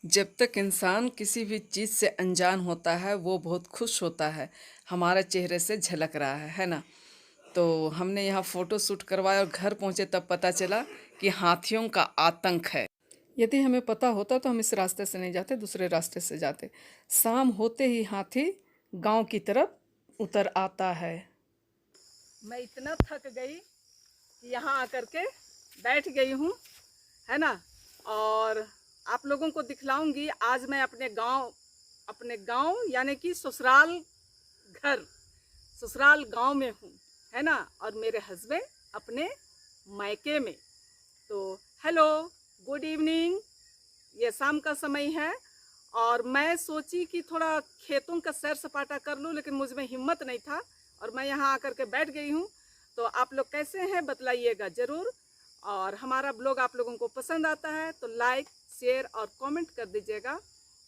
जब तक इंसान किसी भी चीज़ से अनजान होता है वो बहुत खुश होता है। हमारे चेहरे से झलक रहा है ना? तो हमने यहाँ फ़ोटो शूट करवाया और घर पहुँचे तब पता चला कि हाथियों का आतंक है। यदि हमें पता होता तो हम इस रास्ते से नहीं जाते, दूसरे रास्ते से जाते। शाम होते ही हाथी गांव की तरफ उतर आता है। मैं इतना थक गई कि यहाँ आकर के बैठ गई हूँ, है ना। और आप लोगों को दिखलाऊंगी आज मैं अपने गांव यानी कि ससुराल गांव में हूँ, है ना। और मेरे हस्बैंड अपने मायके में। तो हेलो, गुड इवनिंग। ये शाम का समय है और मैं सोची कि थोड़ा खेतों का सैर सपाटा कर लूँ, लेकिन मुझ में हिम्मत नहीं था और मैं यहाँ आकर के बैठ गई हूँ। तो आप लोग कैसे हैं बतलाइएगा ज़रूर। और हमारा ब्लॉग आप लोगों को पसंद आता है तो लाइक, शेयर और कमेंट कर दीजिएगा।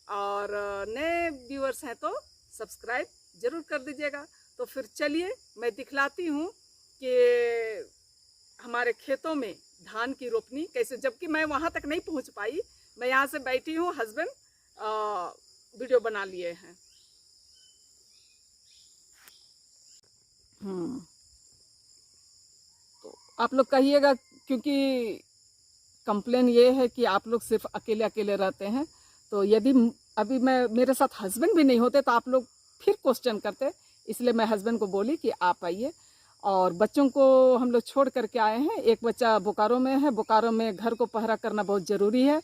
और नए व्यूअर्स हैं तो सब्सक्राइब ज़रूर कर दीजिएगा। तो फिर चलिए मैं दिखलाती हूँ कि हमारे खेतों में धान की रोपनी कैसे, जबकि मैं वहाँ तक नहीं पहुँच पाई। मैं यहाँ से बैठी हूँ, हस्बैंड वीडियो बना लिए हैं। तो आप लोग कहिएगा, क्योंकि कंप्लेन ये है कि आप लोग सिर्फ अकेले अकेले रहते हैं। तो यदि अभी मेरे साथ हस्बैंड भी नहीं होते तो आप लोग फिर क्वेश्चन करते, इसलिए मैं हस्बैंड को बोली कि आप आइए। और बच्चों को हम लोग छोड़ करके आए हैं। एक बच्चा बोकारो में है, बोकारो में घर को पहरा करना बहुत ज़रूरी है।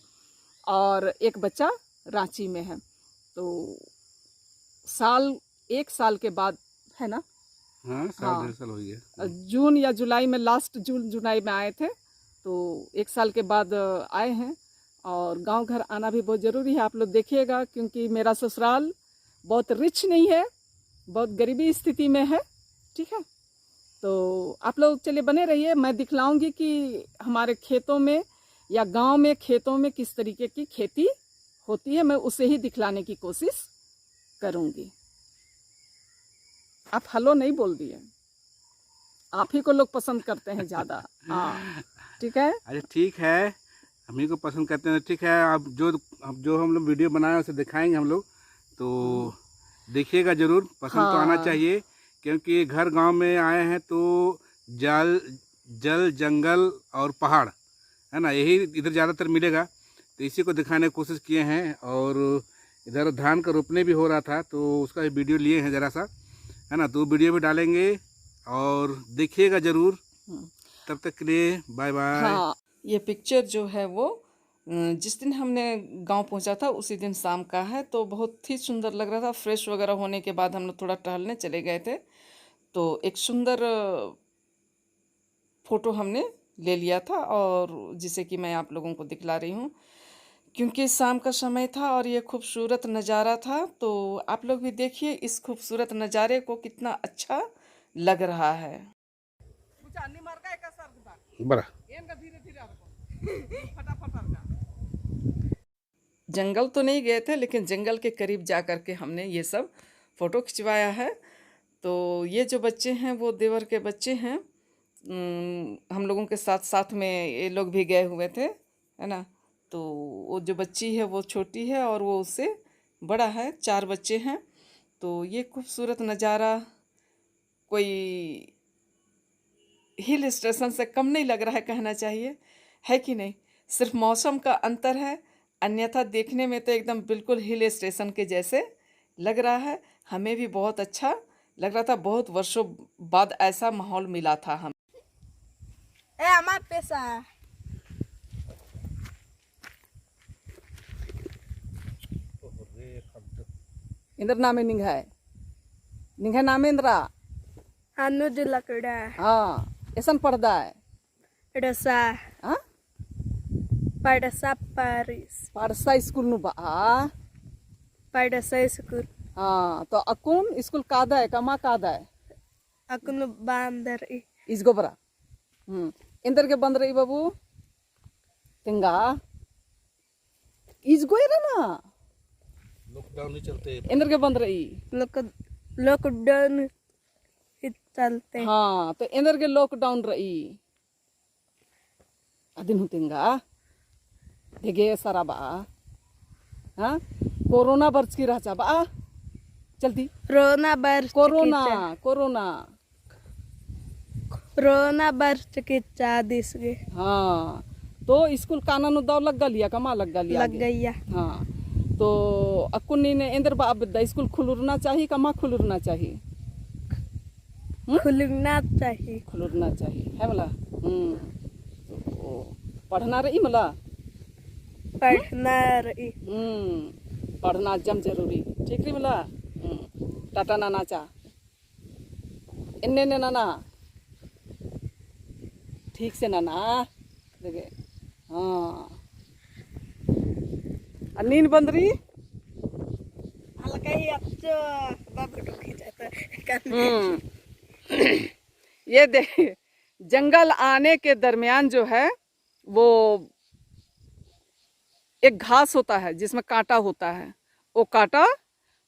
और एक बच्चा रांची में है। तो एक साल के बाद, है ना। हाँ, साल डेढ़ साल हो गया। जून या जुलाई में, लास्ट जून जुलाई में आए थे। तो एक साल के बाद आए हैं। और गांव घर आना भी बहुत ज़रूरी है, आप लोग देखिएगा, क्योंकि मेरा ससुराल बहुत रिच नहीं है, बहुत गरीबी स्थिति में है। ठीक है, तो आप लोग चलिए बने रहिए। मैं दिखलाऊंगी कि हमारे खेतों में या गांव में खेतों में किस तरीके की खेती होती है, मैं उसे ही दिखलाने की कोशिश करूंगी। आप हेलो नहीं बोल दिए, आप ही को लोग पसंद करते हैं ज़्यादा। हाँ, ठीक है। अच्छा, ठीक है, हम ही को पसंद करते हैं, ठीक है। अब जो हम लोग वीडियो बनाए उसे दिखाएंगे हम लोग, तो देखिएगा ज़रूर। पसंद तो आना हाँ, चाहिए, क्योंकि घर गांव में आए हैं तो जल जल जंगल और पहाड़, है ना, यही इधर ज़्यादातर मिलेगा। तो इसी को दिखाने की कोशिश किए हैं। और इधर धान का रोपने भी हो रहा था तो उसका वीडियो लिए हैं ज़रा सा, है ना। तो वीडियो भी डालेंगे और देखिएगा ज़रूर। तब तक के लिए बाय बाय। हाँ, ये पिक्चर जो है वो जिस दिन हमने गांव पहुंचा था उसी दिन शाम का है। तो बहुत ही सुंदर लग रहा था। फ्रेश वगैरह होने के बाद हम लोग थोड़ा टहलने चले गए थे। तो एक सुंदर फोटो हमने ले लिया था, और जिसे कि मैं आप लोगों को दिखला रही हूँ, क्योंकि शाम का समय था और ये खूबसूरत नज़ारा था। तो आप लोग भी देखिए इस खूबसूरत नज़ारे को, कितना अच्छा लग रहा है। बड़ा जंगल तो नहीं गए थे, लेकिन जंगल के करीब जा कर के हमने ये सब फ़ोटो खिंचवाया है। तो ये जो बच्चे हैं वो देवर के बच्चे हैं। हम लोगों के साथ साथ में ये लोग भी गए हुए थे, है ना। तो वो जो बच्ची है वो छोटी है और वो उससे बड़ा है। 4 बच्चे हैं। तो ये खूबसूरत नज़ारा कोई हिल स्टेशन से कम नहीं लग रहा है, कहना चाहिए, है कि नहीं। सिर्फ मौसम का अंतर है, अन्यथा देखने में तो एकदम बिल्कुल हिल स्टेशन के जैसे लग रहा है। हमें भी बहुत अच्छा लग रहा था। बहुत वर्षों बाद ऐसा माहौल मिला था हम। Amat pesa. इंद्र नामे निंघाय निंघाय नामेंद्रा। Anu di lakada. हाँ, ऐसा पढ़दा है। Dasa. हाँ, Padasa Paris. पारसा स्कूल नु बा। Padasa school. हाँ, तो अकुन स्कूल कादा है, कमा कादा है। Aku nu bandar i. इसगो बरा इंदर के बंद रही बाबू तिंगा इसगो ना लॉकडाउन नहीं चलते। इंदर के बंद रही। Lockdown चलते. हाँ, तो इंदर के लॉकडाउन रही अदिन हुतिंगा देगे सारा बा। हाँ कोरोना बर्च की राजा बा जल्दी रोना बर्च कोरोना कोरोना रोना बर्च की चादीस गे हाँ तो स्कूल कानून दौ लग गलिया कमा लग गलिया लग गईया। हाँ तो अकुन्नी ने इंद्र अब स्कूल खुलना चाहिए कमा खुलना चाहिए खुलना चाहिए। खुलना चाहिए है मला तो पढ़ना रही मला पढ़ना रही। पढ़ना जम जरूरी ठीक रही मला टाटा नाना चा इन्ने ने नाना ठीक से नाना देखे हाँ नींद बंद रही हल्का ही अच्छो बाबू दुखी जाता ये देख जंगल आने के दरमियान जो है वो एक घास होता है जिसमें कांटा होता है वो कांटा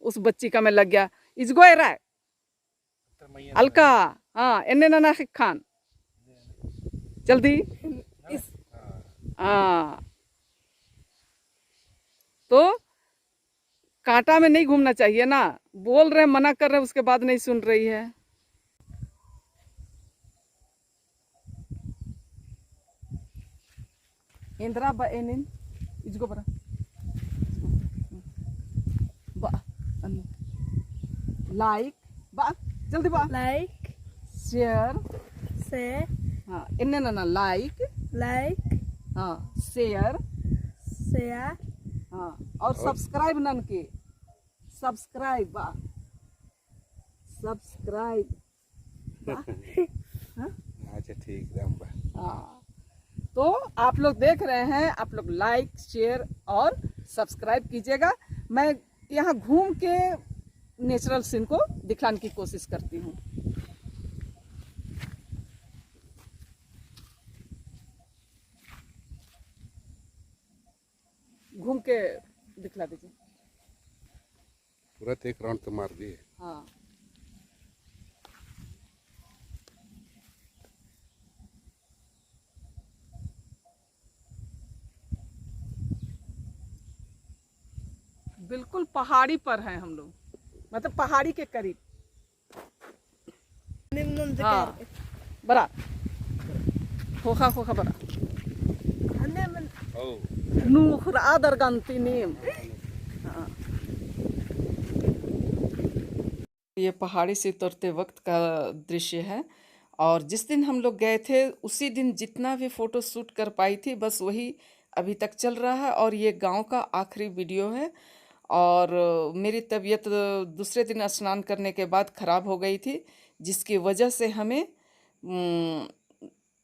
उस बच्ची का में लग गया इसको रहा है अलका हाँ इन्ने नाना खान जल्दी हाँ तो कांटा में नहीं घूमना चाहिए ना बोल रहे मना कर रहे उसके बाद नहीं सुन रही है इंदिरा एनिन इसको बरा लाइक बा जल्दी बा लाइक शेयर से हाँ इन्ने ना लाइक लाइक हाँ शेयर शेयर हाँ और सब्सक्राइब नन के सब्सक्राइब बा सब्सक्राइब अच्छा ठीक है हाँ तो आप लोग देख रहे हैं आप लोग लाइक शेयर और सब्सक्राइब कीजिएगा मैं यहाँ घूम के नेचुरल सीन को दिखाने की कोशिश करती हूँ घूम के दिखला दीजिए तुरंत एक राउंड तो मार दिए हाँ बिल्कुल पहाड़ी पर हैं हम लोग मतलब पहाड़ी के करीब निम्न हाँ बरा खोखा खोखा बरा नूखर आदर गंती नीम हाँ। ये पहाड़ी से उतरते वक्त का दृश्य है और जिस दिन हम लोग गए थे उसी दिन जितना भी फोटो शूट कर पाई थी बस वही अभी तक चल रहा है और ये गांव का आखिरी वीडियो है और मेरी तबीयत दूसरे दिन स्नान करने के बाद ख़राब हो गई थी जिसकी वजह से हमें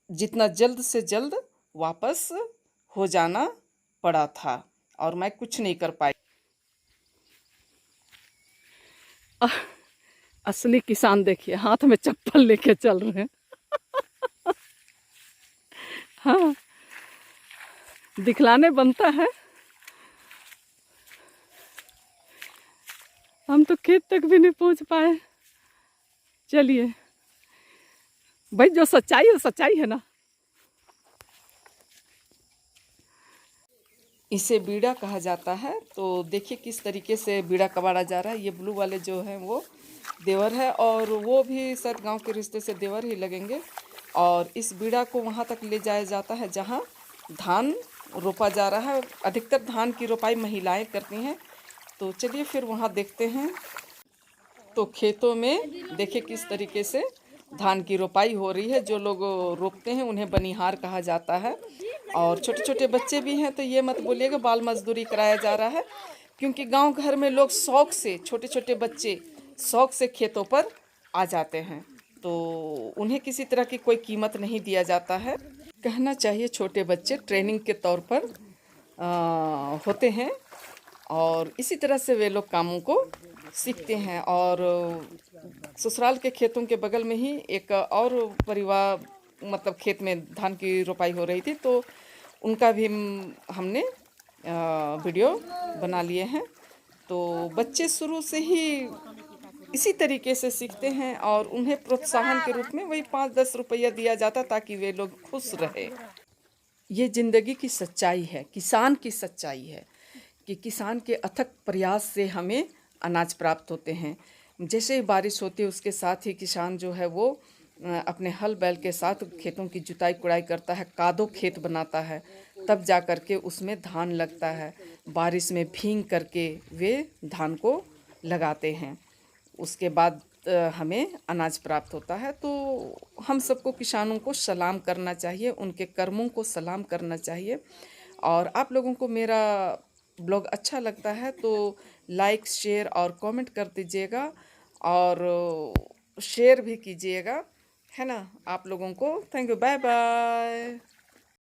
जितना जल्द से जल्द वापस हो जाना पड़ा था और मैं कुछ नहीं कर पाई असली किसान देखिए हाथ में चप्पल लेके चल रहे हैं हाँ दिखलाने बनता है हम तो खेत तक भी नहीं पहुंच पाए चलिए भाई जो सच्चाई है सच्चाई है ना इसे बीड़ा कहा जाता है तो देखिए किस तरीके से बीड़ा कबाड़ा जा रहा है ये ब्लू वाले जो हैं वो देवर है और वो भी शायद गांव के रिश्ते से देवर ही लगेंगे और इस बीड़ा को वहां तक ले जाया जाता है जहां धान रोपा जा रहा है अधिकतर धान की रोपाई महिलाएं करती हैं तो चलिए फिर वहां देखते हैं तो खेतों में देखिए किस तरीके से धान की रोपाई हो रही है जो लोग रोपते हैं उन्हें बनिहार कहा जाता है और छोटे छोटे बच्चे भी हैं तो ये मत बोलिएगा बाल मजदूरी कराया जा रहा है क्योंकि गांव घर में लोग शौक से छोटे छोटे बच्चे शौक से खेतों पर आ जाते हैं तो उन्हें किसी तरह की कोई कीमत नहीं दिया जाता है कहना चाहिए छोटे बच्चे ट्रेनिंग के तौर पर होते हैं और इसी तरह से वे लोग कामों को सीखते हैं और ससुराल के खेतों के बगल में ही एक और परिवार मतलब खेत में धान की रोपाई हो रही थी तो उनका भी हमने वीडियो बना लिए हैं तो बच्चे शुरू से ही इसी तरीके से सीखते हैं और उन्हें प्रोत्साहन के रूप में वही 5-10 रुपया दिया जाता ताकि वे लोग खुश रहे ये ज़िंदगी की सच्चाई है किसान की सच्चाई है कि किसान के अथक प्रयास से हमें अनाज प्राप्त होते हैं। जैसे ही बारिश होती है उसके साथ ही किसान जो है वो अपने हल बैल के साथ खेतों की जुताई कुड़ाई करता है, कादो खेत बनाता है, तब जा कर के उसमें धान लगता है। बारिश में भीग करके वे धान को लगाते हैं, उसके बाद हमें अनाज प्राप्त होता है। तो हम सबको किसानों को सलाम करना चाहिए, उनके कर्मों को सलाम करना चाहिए। और आप लोगों को मेरा ब्लॉग अच्छा लगता है तो लाइक, शेयर और कमेंट कर दीजिएगा और शेयर भी कीजिएगा, है ना। आप लोगों को थैंक यू, बाय बाय।